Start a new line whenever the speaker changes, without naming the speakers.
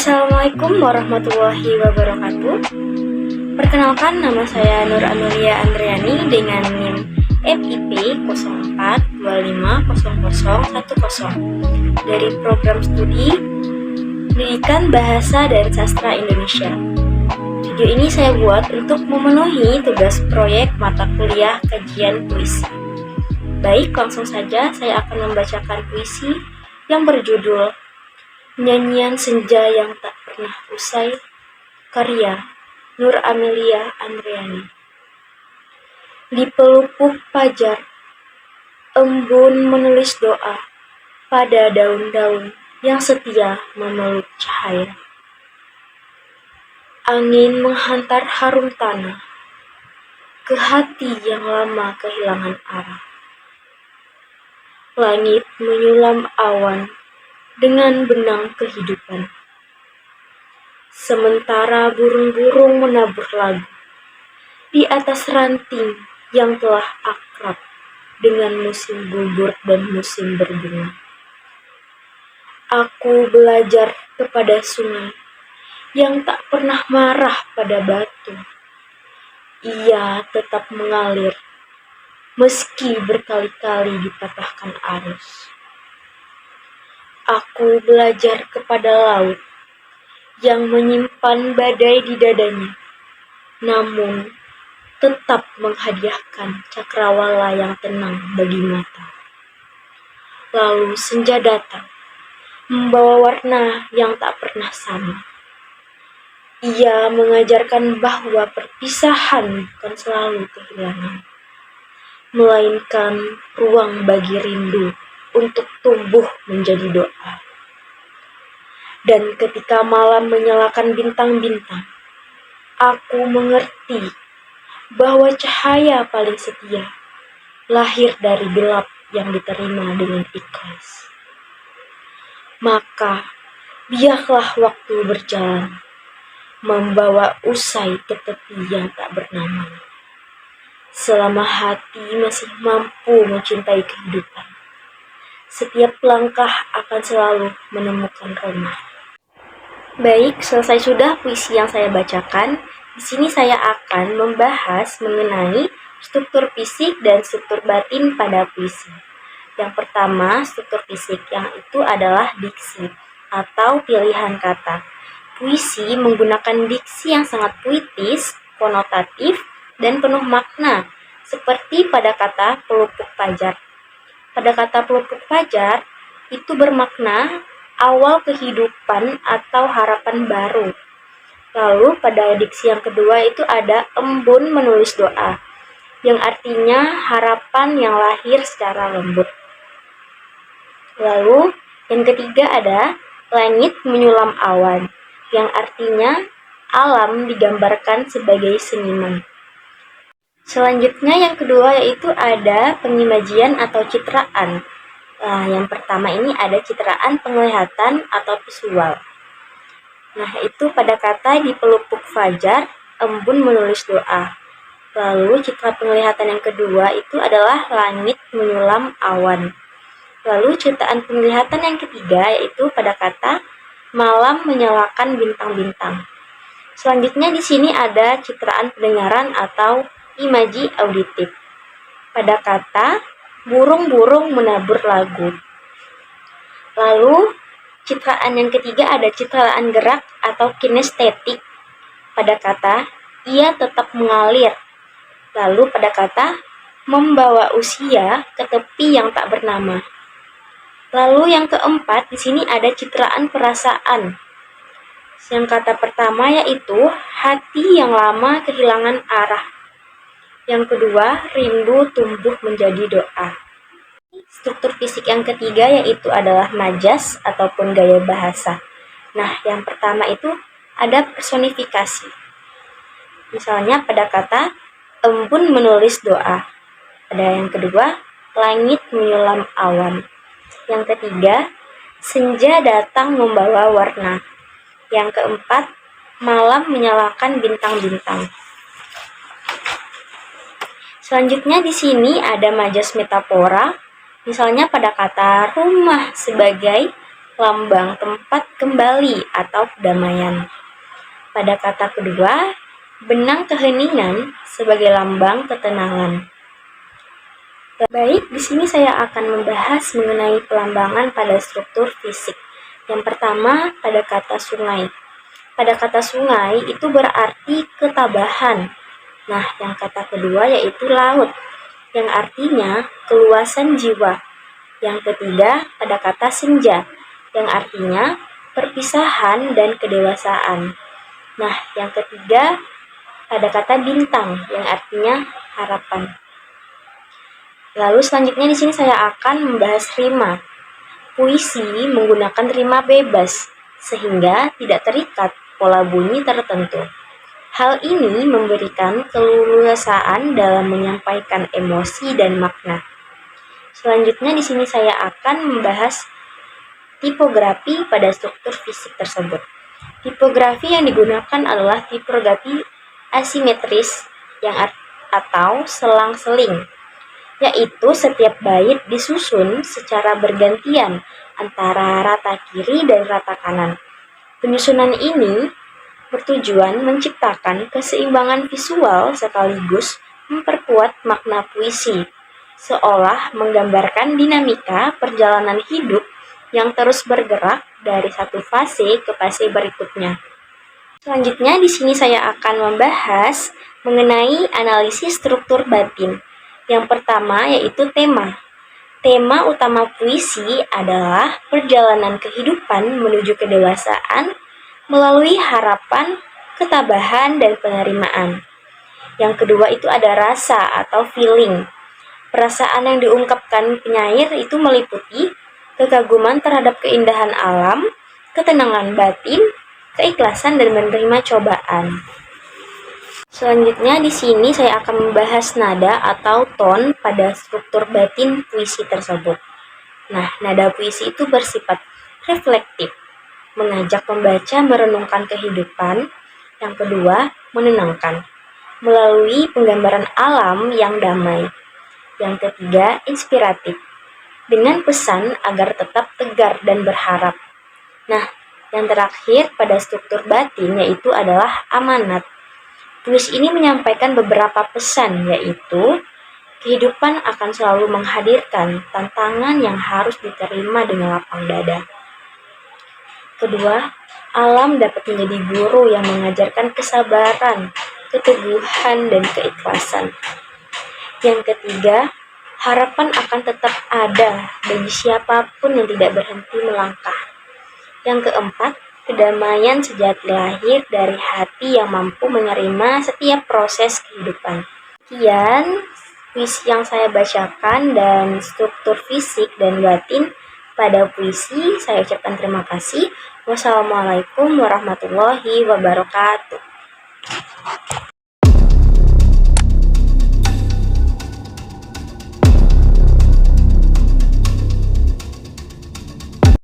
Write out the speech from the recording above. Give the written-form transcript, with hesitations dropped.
Assalamualaikum warahmatullahi wabarakatuh. Perkenalkan, nama saya Nur Amelia Andriani dengan NIM MIP 04250010 dari program studi Pendidikan Bahasa dan Sastra Indonesia. Video ini saya buat untuk memenuhi tugas proyek mata kuliah kajian puisi. Baik, langsung saja saya akan membacakan puisi yang berjudul Nyanyian Senja yang Tak Pernah Usai, karya Nur Amelia Andriani. Di pelupuk fajar, embun menulis doa pada daun-daun yang setia memeluk cahaya. Angin menghantar harum tanah ke hati yang lama kehilangan arah. Langit menyulam awan dengan benang kehidupan. Sementara burung-burung menabur lagu di atas ranting yang telah akrab dengan musim gugur dan musim berbunga. Aku belajar kepada sungai yang tak pernah marah pada batu. Ia tetap mengalir meski berkali-kali dipatahkan arus. Aku belajar kepada laut yang menyimpan badai di dadanya, namun tetap menghadiahkan cakrawala yang tenang bagi mata. Lalu senja datang, membawa warna yang tak pernah sama. Ia mengajarkan bahwa perpisahan bukan selalu kehilangan, melainkan ruang bagi rindu untuk tumbuh menjadi doa. Dan ketika malam menyalakan bintang-bintang, aku mengerti bahwa cahaya paling setia lahir dari gelap yang diterima dengan ikhlas. Maka biarlah waktu berjalan, membawa usai ke tepi yang tak bernama. Selama hati masih mampu mencintai kehidupan, setiap langkah akan selalu menemukan rumah. Baik, selesai sudah puisi yang saya bacakan. Di sini saya akan membahas mengenai struktur fisik dan struktur batin pada puisi. Yang pertama, struktur fisik, yang itu adalah diksi atau pilihan kata. Puisi menggunakan diksi yang sangat puitis, konotatif, dan penuh makna, seperti pada kata pelupuk fajar. Pada kata pelupuk fajar, itu bermakna awal kehidupan atau harapan baru. Lalu pada diksi yang kedua itu ada embun menulis doa, yang artinya harapan yang lahir secara lembut. Lalu yang ketiga ada langit menyulam awan, yang artinya alam digambarkan sebagai seniman. Selanjutnya yang kedua yaitu ada pengimajian atau citraan. Yang pertama ini ada citraan penglihatan atau visual. Itu pada kata di pelupuk fajar, embun menulis doa. Lalu citra penglihatan yang kedua itu adalah langit menyulam awan. Lalu citraan penglihatan yang ketiga yaitu pada kata malam menyalakan bintang-bintang. Selanjutnya di sini ada citraan pendengaran atau imaji auditif. Pada kata burung-burung menabur lagu. Lalu citraan yang ketiga ada citraan gerak atau kinestetik. Pada kata ia tetap mengalir. Lalu pada kata membawa usia ke tepi yang tak bernama. Lalu yang keempat di sini ada citraan perasaan. Yang kata pertama yaitu hati yang lama kehilangan arah. Yang kedua, rindu tumbuh menjadi doa. Struktur fisik yang ketiga yaitu adalah majas ataupun gaya bahasa. Yang pertama itu ada personifikasi. Misalnya pada kata embun menulis doa. Pada yang kedua, langit menyulam awan. Yang ketiga, senja datang membawa warna. Yang keempat, malam menyalakan bintang-bintang. Selanjutnya di sini ada majas metafora, misalnya pada kata rumah sebagai lambang tempat kembali atau kedamaian. Pada kata kedua, benang keheningan sebagai lambang ketenangan. Baik, di sini saya akan membahas mengenai pelambangan pada struktur fisik. Yang pertama, pada kata sungai. Pada kata sungai itu berarti ketabahan. Nah, yang kata kedua yaitu laut, yang artinya keluasan jiwa. Yang ketiga, pada kata senja, yang artinya perpisahan dan kedewasaan. Nah, yang ketiga, pada kata bintang, yang artinya harapan. Lalu selanjutnya di sini saya akan membahas rima. Puisi menggunakan rima bebas, sehingga tidak terikat pola bunyi tertentu. Hal ini memberikan keleluasaan dalam menyampaikan emosi dan makna. Selanjutnya di sini saya akan membahas tipografi pada struktur fisik tersebut. Tipografi yang digunakan adalah tipografi asimetris atau selang-seling, yaitu setiap bait disusun secara bergantian antara rata kiri dan rata kanan. Penyusunan ini bertujuan menciptakan keseimbangan visual sekaligus memperkuat makna puisi, seolah menggambarkan dinamika perjalanan hidup yang terus bergerak dari satu fase ke fase berikutnya. Selanjutnya di sini saya akan membahas mengenai analisis struktur batin. Yang pertama yaitu tema. Tema utama puisi adalah perjalanan kehidupan menuju kedewasaan melalui harapan, ketabahan, dan penerimaan. Yang kedua itu ada rasa atau feeling. Perasaan yang diungkapkan penyair itu meliputi kekaguman terhadap keindahan alam, ketenangan batin, keikhlasan, dan menerima cobaan. Selanjutnya di sini saya akan membahas nada atau ton pada struktur batin puisi tersebut. Nah, nada puisi itu bersifat reflektif, mengajak pembaca merenungkan kehidupan. Yang kedua, menenangkan, melalui penggambaran alam yang damai. Yang ketiga, inspiratif, dengan pesan agar tetap tegar dan berharap. Nah, yang terakhir pada struktur batin yaitu adalah amanat. Puisi ini menyampaikan beberapa pesan, yaitu kehidupan akan selalu menghadirkan tantangan yang harus diterima dengan lapang dada. Kedua, alam dapat menjadi guru yang mengajarkan kesabaran, keteguhan, dan keikhlasan. Yang ketiga, harapan akan tetap ada bagi siapapun yang tidak berhenti melangkah. Yang keempat, kedamaian sejati lahir dari hati yang mampu menerima setiap proses kehidupan. Sekian puisi yang saya bacakan dan struktur fisik dan batin pada puisi. Saya ucapkan terima kasih. Wassalamualaikum warahmatullahi wabarakatuh.